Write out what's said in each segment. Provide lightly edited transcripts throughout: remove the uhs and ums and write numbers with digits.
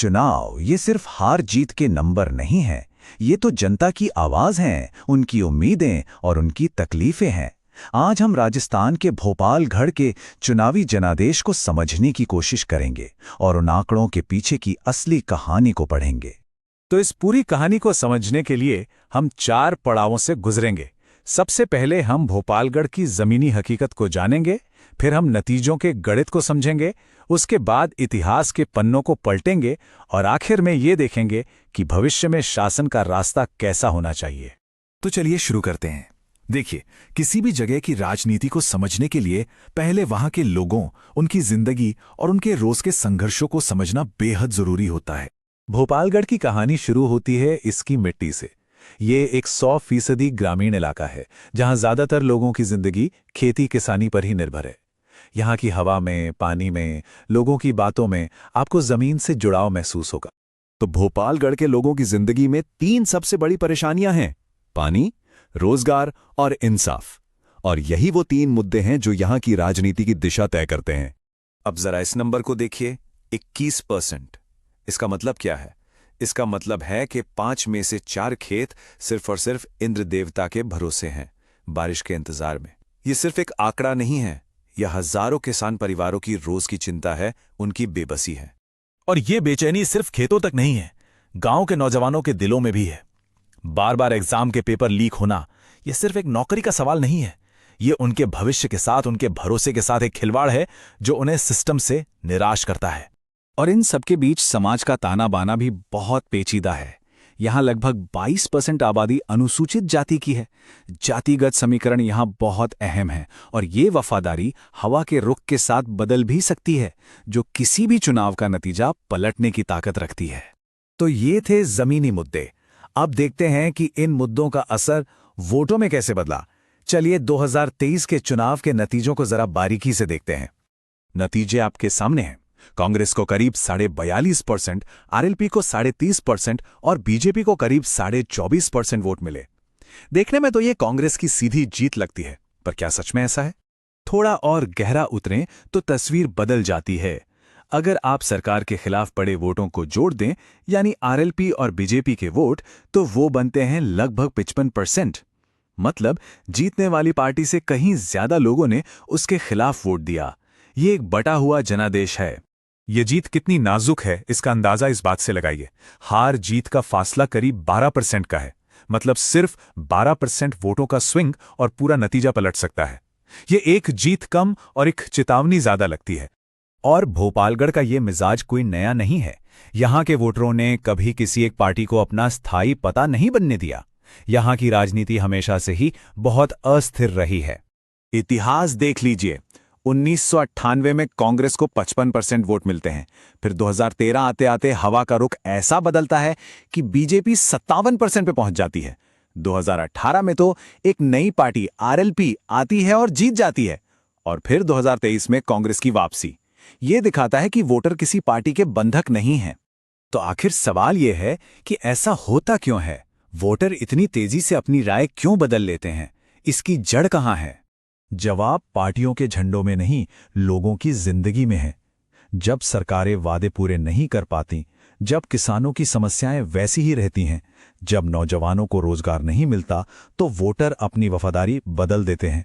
चुनाव ये सिर्फ हार जीत के नंबर नहीं है, ये तो जनता की आवाज हैं, उनकी उम्मीदें और उनकी तकलीफें हैं। आज हम राजस्थान के भोपालगढ़ के चुनावी जनादेश को समझने की कोशिश करेंगे और उन आंकड़ों के पीछे की असली कहानी को पढ़ेंगे। तो इस पूरी कहानी को समझने के लिए हम 4 पड़ावों से गुजरेंगे। सबसे पहले हम भोपालगढ़ की जमीनी हकीकत को जानेंगे, फिर हम नतीजों के गणित को समझेंगे, उसके बाद इतिहास के पन्नों को पलटेंगे और आखिर में ये देखेंगे कि भविष्य में शासन का रास्ता कैसा होना चाहिए। तो चलिए शुरू करते हैं। देखिए, किसी भी जगह की राजनीति को समझने के लिए पहले वहां के लोगों, उनकी जिंदगी और उनके रोज के संघर्षों को समझना बेहद जरूरी होता है। भोपालगढ़ की कहानी शुरू होती है इसकी मिट्टी से। ये एक 100% ग्रामीण इलाका है, जहां ज्यादातर लोगों की जिंदगी खेती किसानी पर ही निर्भर है। यहाँ की हवा में, पानी में, लोगों की बातों में आपको जमीन से जुड़ाव महसूस होगा। तो भोपालगढ़ के लोगों की जिंदगी में 3 सबसे बड़ी परेशानियां हैं: पानी, रोजगार और इंसाफ। और यही वो 3 मुद्दे हैं जो यहां की राजनीति की दिशा तय करते हैं। अब जरा इस नंबर को देखिए, 21%। इसका मतलब क्या है? इसका मतलब है कि 5 में से 4 खेत सिर्फ और सिर्फ इंद्र देवता के भरोसे हैं, बारिश के इंतजार में। यह सिर्फ एक आंकड़ा नहीं है, यह हजारों किसान परिवारों की रोज की चिंता है, उनकी बेबसी है। और ये बेचैनी सिर्फ खेतों तक नहीं है, गांव के नौजवानों के दिलों में भी है। बार बार एग्जाम के पेपर लीक होना यह सिर्फ एक नौकरी का सवाल नहीं है, ये उनके भविष्य के साथ, उनके भरोसे के साथ एक खिलवाड़ है जो उन्हें सिस्टम से निराश करता है। और इन सबके बीच समाज का ताना बाना भी बहुत पेचीदा है। यहाँ लगभग 22% आबादी अनुसूचित जाति की है। जातिगत समीकरण यहाँ बहुत अहम है और ये वफादारी हवा के रुख के साथ बदल भी सकती है, जो किसी भी चुनाव का नतीजा पलटने की ताकत रखती है। तो ये थे जमीनी मुद्दे। अब देखते हैं कि इन मुद्दों का असर वोटों में कैसे बदला। चलिए 2023 के चुनाव के नतीजों को जरा बारीकी से देखते हैं। नतीजे आपके सामने हैं। कांग्रेस को करीब 42.5%, आरएलपी को 30.5% और बीजेपी को करीब 24.5% वोट मिले। देखने में तो ये कांग्रेस की सीधी जीत लगती है, पर क्या सच में ऐसा है? थोड़ा और गहरा उतरें तो तस्वीर बदल जाती है। अगर आप सरकार के खिलाफ पड़े वोटों को जोड़ दें, यानी आरएलपी और बीजेपी के वोट, तो वो बनते हैं लगभग 55%। मतलब जीतने वाली पार्टी से कहीं ज्यादा लोगों ने उसके खिलाफ वोट दिया। ये एक बटा हुआ जनादेश है। ये जीत कितनी नाजुक है, इसका अंदाजा इस बात से लगाइए। हार जीत का फासला करीब 12% का है। मतलब सिर्फ 12% वोटों का स्विंग और पूरा नतीजा पलट सकता है। ये एक जीत कम और एक चेतावनी ज्यादा लगती है। और भोपालगढ़ का ये मिजाज कोई नया नहीं है। यहाँ के वोटरों ने कभी किसी एक पार्टी को अपना स्थायी पता नहीं बनने दिया। यहाँ की राजनीति हमेशा से ही बहुत अस्थिर रही है। इतिहास देख लीजिए। 1998 में कांग्रेस को 55% वोट मिलते हैं। फिर 2013 आते आते हवा का रुख ऐसा बदलता है कि बीजेपी 57% पे पहुंच जाती है। 2018 में तो एक नई पार्टी आरएलपी आती है और जीत जाती है। और फिर 2023 में कांग्रेस की वापसी। ये दिखाता है कि वोटर किसी पार्टी के बंधक नहीं हैं। तो आखिर सवाल यह है कि ऐसा होता क्यों है? वोटर इतनी तेजी से अपनी राय क्यों बदल लेते हैं? इसकी जड़ कहां है? जवाब पार्टियों के झंडों में नहीं, लोगों की जिंदगी में है। जब सरकारें वादे पूरे नहीं कर पाती, जब किसानों की समस्याएं वैसी ही रहती हैं, जब नौजवानों को रोजगार नहीं मिलता, तो वोटर अपनी वफादारी बदल देते हैं।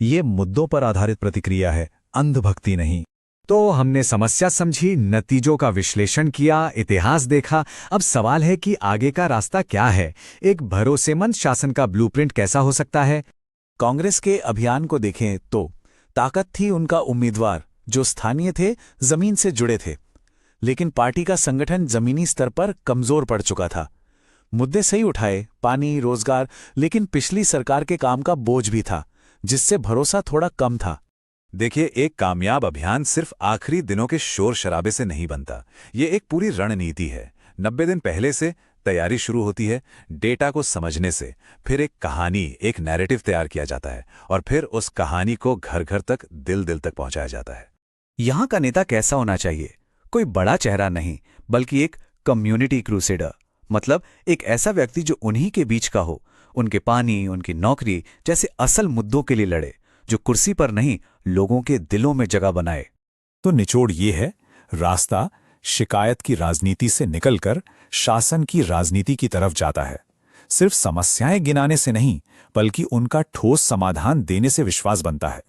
ये मुद्दों पर आधारित प्रतिक्रिया है, अंधभक्ति नहीं। तो हमने समस्या समझी, नतीजों का विश्लेषण किया, इतिहास देखा। अब सवाल है कि आगे का रास्ता क्या है? एक भरोसेमंद शासन का ब्लूप्रिंट कैसा हो सकता है? कांग्रेस के अभियान को देखें तो ताकत थी उनका उम्मीदवार जो स्थानीय थे, जमीन से जुड़े थे। लेकिन पार्टी का संगठन जमीनी स्तर पर कमजोर पड़ चुका था। मुद्दे सही उठाए, पानी, रोजगार, लेकिन पिछली सरकार के काम का बोझ भी था, जिससे भरोसा थोड़ा कम था। देखिए, एक कामयाब अभियान सिर्फ आखिरी दिनों के शोर शराबे से नहीं बनता। ये एक पूरी रणनीति है। 90 दिन पहले से तैयारी शुरू होती है, डेटा को समझने से। फिर एक कहानी, एक नैरेटिव तैयार किया जाता है और फिर उस कहानी को घर घर तक, दिल दिल तक पहुंचाया जाता है। यहाँ का नेता कैसा होना चाहिए? कोई बड़ा चेहरा नहीं, बल्कि एक कम्युनिटी क्रूसेडर। मतलब एक ऐसा व्यक्ति जो उन्हीं के बीच का हो, उनके पानी, उनकी नौकरी जैसे असल मुद्दों के लिए लड़े, जो कुर्सी पर नहीं, लोगों के दिलों में जगह बनाए। तो निचोड़ ये है, रास्ता शिकायत की राजनीति से निकलकर शासन की राजनीति की तरफ जाता है। सिर्फ समस्याएं गिनाने से नहीं, बल्कि उनका ठोस समाधान देने से विश्वास बनता है।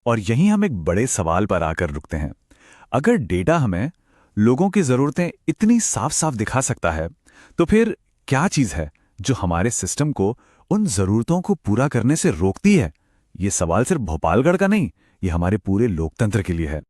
और यहीं हम एक बड़े सवाल पर आकर रुकते हैं। अगर डेटा हमें लोगों की जरूरतें इतनी साफ साफ दिखा सकता है, तो फिर क्या चीज है जो हमारे सिस्टम को उन जरूरतों को पूरा करने से रोकती है? ये सवाल सिर्फ भोपालगढ़ का नहीं, ये हमारे पूरे लोकतंत्र के लिए है।